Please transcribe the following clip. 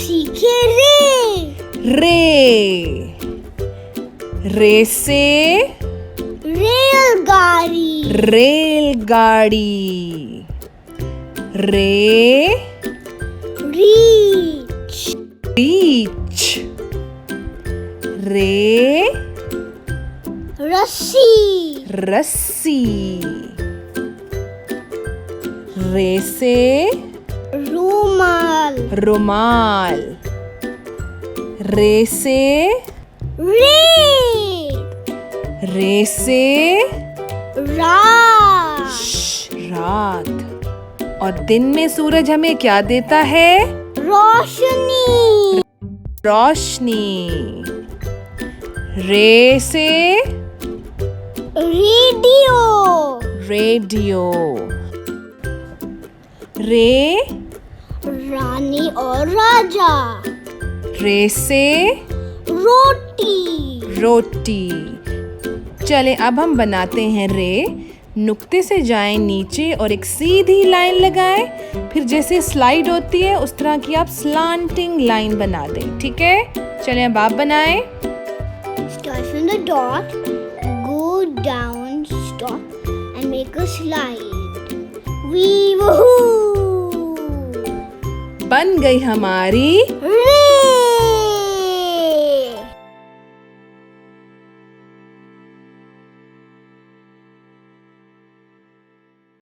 सीखे रे। रे। रे से रेलगाड़ी। रेलगाड़ी। रे रीच। रीच। रे रस्सी। रस्सी। रे से रूमाल। रुमाल। रे से रेत। रे से रात। रात। और दिन में सूरज हमें क्या देता है? रोशनी। रोशनी। रे से रेडियो। रेडियो। रे रानी और राजा। रे से रोटी। रोटी। चलें अब हम बनाते हैं रे। नुक्ते से जाएं नीचे और एक सीधी लाइन लगाएं। फिर जैसे स्लाइड होती है उस तरह की आप स्लांटिंग लाइन बना दें। ठीक है, चलें अब आप बनाएं। Start from the dot, go down, stop and make a slide. Wee woohoo! बन गई हमारी Ray!